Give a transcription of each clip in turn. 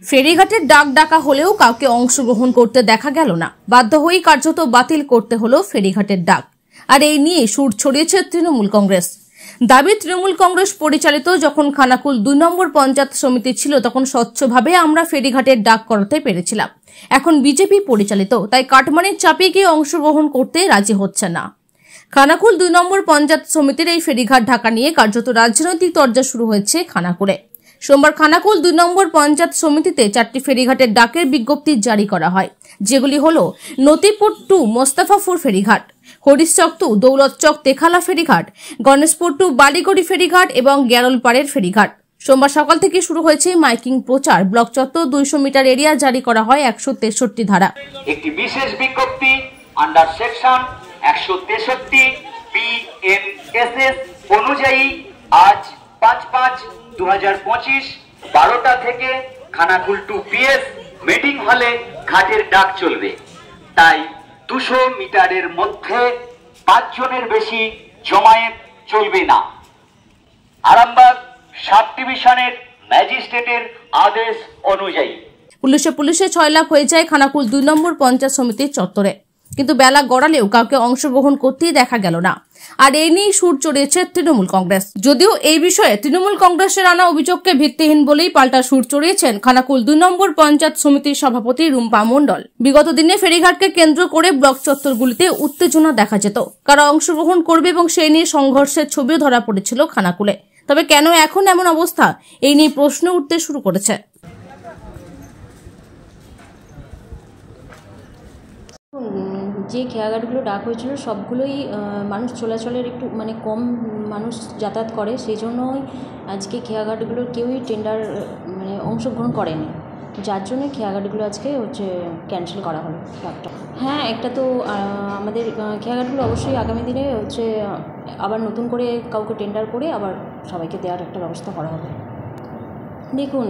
ফেরিঘাটের ডাক ডাকা হলেও কাউকে অংশগ্রহণ করতে দেখা গেল না। বাধ্য হয়েই কার্যত বাতিল করতে হলো ফেরিঘাটের ডাক। আর এই নিয়ে সুর ছড়িয়েছে তৃণমূল কংগ্রেস। দাবি, তৃণমূল কংগ্রেস পরিচালিত যখন খানাকুল ২ নম্বর পঞ্চায়েত সমিতি ছিল তখন স্বচ্ছভাবে আমরা ফেরিঘাটের ডাক করাতে পেরেছিলাম। এখন বিজেপি পরিচালিত, তাই কাটমানির চাপে গিয়ে অংশগ্রহণ করতে রাজি হচ্ছে না। খানাকুল ২ নম্বর পঞ্চায়েত সমিতির এই ফেরিঘাট ঢাকা নিয়ে কার্যত রাজনৈতিক তরজা শুরু হয়েছে খানাকুলে। সোমবার খানাকুল ২ নম্বর পঞ্চায়েত সমিতিতে ৪টি ফেরিঘাটের ডাকের বিজ্ঞপ্তি জারি করা হয়, যেগুলি হল নতিপুর টু মোস্তাফাপুর ফেরিঘাট, হরিশচক টু দৌলতচক তেখালা ফেরিঘাট, গণেশপুর টু বালিগড়ি ফেরিঘাট এবং গ্যারলপাড়ের ফেরিঘাট। সোমবার সকাল থেকে শুরু হয়েছে মাইকিং প্রচার। ব্লক চত্বর ২০০ মিটার এরিয়া জারি করা হয় ১৬৩ ধারা। একটি বিশেষ বিজ্ঞপ্তি আন্ডার সেকশন ১৬৩ বিএনএসএস অনুযায়ী আজ ৫/৫/২০২৫ ১২টা থেকে খানাকুল টু পিএস মিটিং হলে ঘাটের ডাক চলবে। তাই ২০০ মিটারের মধ্যে ৫ জনের বেশি জমায়েত চলবে না। আরামবাগ সাব ডিভিশনের ম্যাজিস্ট্রেটের আদেশ অনুযায়ী পুলিশে ৬ লাখ হয়ে যায় খানাকুল ২ নম্বর পঞ্চায়েত সমিতির চত্বরে, কিন্তু বেলা গড়ালেও কাউকে অংশগ্রহণ করতেই দেখা গেল না। আর এই নিয়ে সুর চড়িয়েছে তৃণমূল কংগ্রেস। যদিও এই বিষয়ে তৃণমূল কংগ্রেসের আনা অভিযোগকে ভিত্তিহীন বলেই পাল্টা সুর চড়িয়েছেন খানাকুল ২ নম্বর পঞ্চায়েত সমিতির সভাপতি রুম্পা মণ্ডল। বিগত দিনে ফেরিঘাটকে কেন্দ্র করে ব্লক চত্বরগুলিতে উত্তেজনা দেখা যেত, কারা অংশগ্রহণ করবে এবং সেই নিয়ে সংঘর্ষের ছবিও ধরা পড়েছিল খানাকুলে। তবে কেন এখন এমন অবস্থা, এই নিয়ে প্রশ্ন উঠতে শুরু করেছে। যে খেয়াঘাটগুলো ডাক হয়েছিল সবগুলোই মানুষ চলাচলের একটু কম মানুষ যাতায়াত করে, সেই জন্যই আজকে খেয়াঘাটগুলোর কেউই টেন্ডার অংশগ্রহণ করেনি, যার জন্য খেয়াঘাটগুলো আজকে ক্যান্সেল করা হলো ডাকটা। হ্যাঁ, একটা তো আমাদের খেয়াঘাটগুলো অবশ্যই আগামী দিনে আবার নতুন করে কাউকে টেন্ডার করে আবার সবাইকে দেওয়ার একটা ব্যবস্থা করা হবে। দেখুন,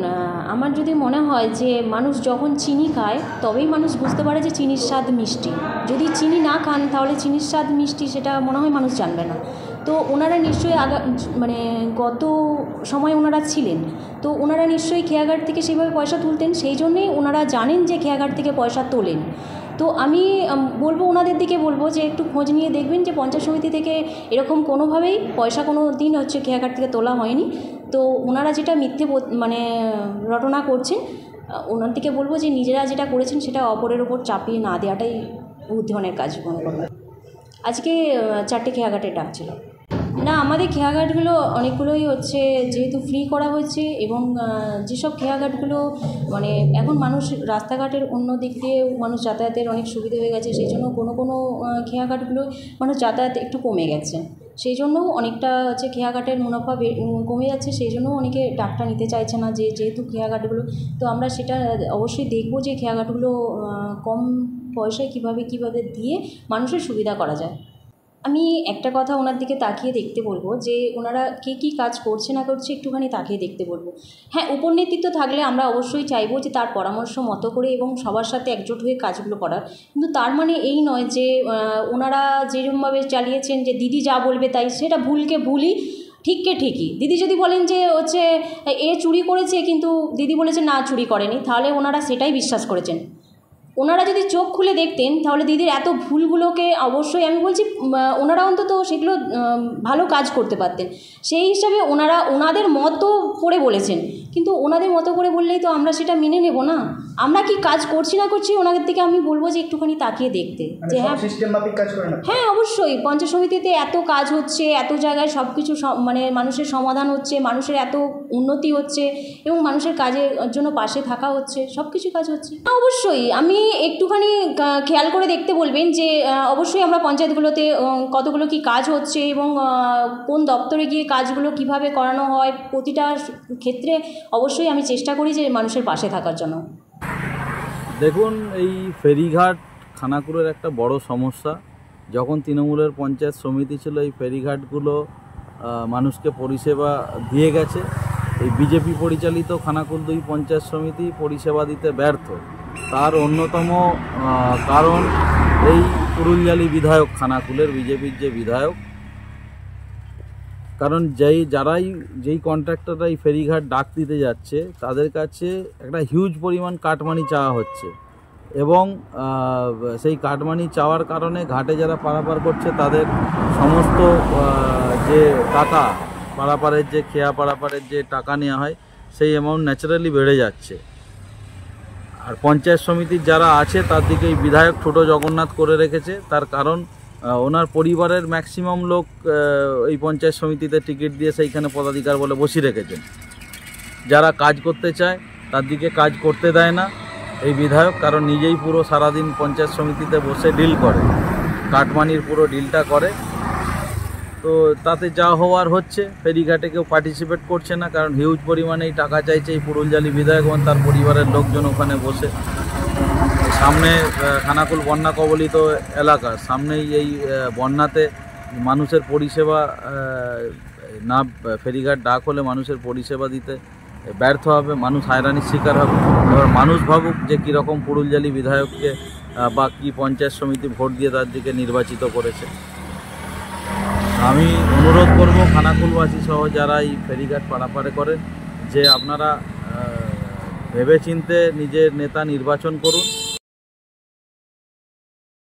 আমার যদি মনে হয় যে মানুষ যখন চিনি খায় তবেই মানুষ বুঝতে পারে যে চিনির স্বাদ মিষ্টি। যদি চিনি না খান তাহলে চিনির স্বাদ মিষ্টি সেটা মনে হয় মানুষ জানবে না। তো ওনারা নিশ্চয়ই গত সময় ওনারা ছিলেন, তো ওনারা নিশ্চয়ই খেয়াঘাট থেকে সেইভাবে পয়সা তুলতেন, সেই জন্যেই ওনারা জানেন যে খেয়াঘাট থেকে পয়সা তোলেন। তো আমি বলবো, ওনাদের দিকে বলবো যে একটু খোঁজ নিয়ে দেখবেন যে পঞ্চায়েত সমিতি থেকে এরকম কোনোভাবেই পয়সা কোনো দিন খেয়াঘাট থেকে তোলা হয়নি। তো ওনারা যেটা মিথ্যে রটনা করছেন, ওনার দিকে বলবো যে নিজেরা যেটা করেছেন সেটা অপরের ওপর চাপিয়ে না দেওয়াটাই বুদ্ধিমানের কাজ মনে করবো। আজকে 4টে খেয়াঘাটের ডাক ছিল। না, আমাদের খেয়াঘাটগুলো অনেকগুলোই যেহেতু ফ্রি করা হয়েছে এবং যেসব খেয়াঘাটগুলো এখন মানুষ রাস্তাঘাটের অন্য দিক দিয়ে মানুষ যাতায়াতের অনেক সুবিধা হয়ে গেছে, সেই জন্য কোনো খেয়াঘাটগুলো মানুষ যাতায়াত একটু কমে গেছে, সেই জন্য অনেকটা খেয়াঘাটের মুনাফা কমে যাচ্ছে, সেই জন্য অনেকে ডাকটা নিতে চাইছে না যেহেতু খেয়াঘাটগুলো। তো আমরা সেটা অবশ্যই দেখব যে খেয়াঘাটগুলো কম পয়সায় কীভাবে দিয়ে মানুষের সুবিধা করা যায়। আমি একটা কথা ওনার দিকে তাকিয়ে দেখতে বলবো যে ওনারা কী কাজ করছে না করছে একটুখানি তাকিয়ে দেখতে বলবো। হ্যাঁ, উপর নেতৃত্ব থাকলে আমরা অবশ্যই চাইবো যে তার পরামর্শ মতো করে এবং সবার সাথে একজোট হয়ে কাজগুলো করার, কিন্তু তার মানে এই নয় যে ওনারা যেরকমভাবে চালিয়েছেন যে দিদি যা বলবে তাই, সেটা ভুলকে ভুলই, ঠিককে ঠিকই। দিদি যদি বলেন যে এ চুরি করেছে কিন্তু দিদি বলেছে না চুরি করেনি, তাহলে ওনারা সেটাই বিশ্বাস করেছেন। ওনারা যদি চোখ খুলে দেখতেন তাহলে দিদির এত ভুলগুলোকে অবশ্যই আমি বলছি ওনারা অন্তত সেগুলো ভালো কাজ করতে পারতেন। সেই হিসাবে ওনারা ওনাদের মতো করে বলেছেন, কিন্তু ওনাদের মতো করে বললেই তো আমরা সেটা মেনে নেব না। আমরা কি কাজ করছি না করছি ওনাদের থেকে আমি বলবো যে একটুখানি তাকিয়ে দেখতে যে হ্যাঁ অবশ্যই পঞ্চায়েত সমিতিতে এত কাজ হচ্ছে, এত জায়গায় সব কিছু মানুষের সমাধান হচ্ছে, মানুষের এত উন্নতি হচ্ছে এবং মানুষের কাজের জন্য পাশে থাকা হচ্ছে, সব কিছু কাজ হচ্ছে। অবশ্যই আমি একটুখানি খেয়াল করে দেখতে বলবেন যে অবশ্যই আমরা পঞ্চায়েতগুলোতে কতগুলো কি কাজ হচ্ছে এবং কোন দপ্তরে গিয়ে কাজগুলো কিভাবে করানো হয়, প্রতিটা ক্ষেত্রে অবশ্যই আমি চেষ্টা করি যে মানুষের পাশে থাকার জন্য। দেখুন, এই ফেরিঘাট খানাকুলের একটা বড় সমস্যা। যখন তৃণমূলের পঞ্চায়েত সমিতি ছিল এই ফেরিঘাটগুলো মানুষকে পরিষেবা দিয়ে গেছে। এই বিজেপি পরিচালিত খানাকুল ২ পঞ্চায়েত সমিতি পরিষেবা দিতে ব্যর্থ। তার অন্যতম কারণ এই পুরুলিয়ালি বিধায়ক, খানাকুলের বিজেপির যে বিধায়ক, কারণ যেই কন্ট্রাক্টররা এই ফেরিঘাট ডাক দিতে যাচ্ছে তাদের কাছে একটা হিউজ পরিমাণ কাটমানি চাওয়া হচ্ছে এবং সেই কাটমানি চাওয়ার কারণে ঘাটে যারা পারাপার করছে তাদের সমস্ত যে টাকা পারাপারের যে খেয়া পারাপারের যে টাকা নেওয়া হয় সেই অ্যামাউন্ট ন্যাচারালি বেড়ে যাচ্ছে। আর পঞ্চায়েত সমিতির যারা আছে তার দিকে এই বিধায়ক ছোট জগন্নাথ করে রেখেছে, তার কারণ ওনার পরিবারের ম্যাক্সিমাম লোক এই পঞ্চায়েত সমিতিতে টিকিট দিয়ে সেইখানে পদাধিকার বলে বসিয়ে রেখেছেন। যারা কাজ করতে চায় তার দিকে কাজ করতে দেয় না এই বিধায়ক, কারণ নিজেই পুরো সারাদিন পঞ্চায়েত সমিতিতে বসে ডিল করে, কাটমানির পুরো ডিলটা করে। তো তাতে যা হওয়ার হচ্ছে, ফেরিঘাটে কেউ পার্টিসিপেট করছে না, কারণ হিউজ পরিমাণেই টাকা চাইছে এই পুরুলজালি বিধায়ক এবং তার পরিবারের লোকজন ওখানে বসে। সামনে খানাকুল বন্যা কবলিত এলাকা, সামনেই এই বন্যাতে মানুষের পরিষেবা না, ফেরিঘাট ডাক হলে মানুষের পরিষেবা দিতে ব্যর্থ হবে, মানুষ হয়রানির শিকার হবে। এবার মানুষ ভাবুক যে কীরকম পুরুলজালি বিধায়ককে বা কী পঞ্চায়েত সমিতি ভোট দিয়ে তার দিকে নির্বাচিত করেছে। আমি অনুরোধ করব খানাকুলবাসী সহ যারা এই ফেরিঘাট পারাপারে করেন যে আপনারা ভেবেচিন্তে নিজের নেতা নির্বাচন করুন।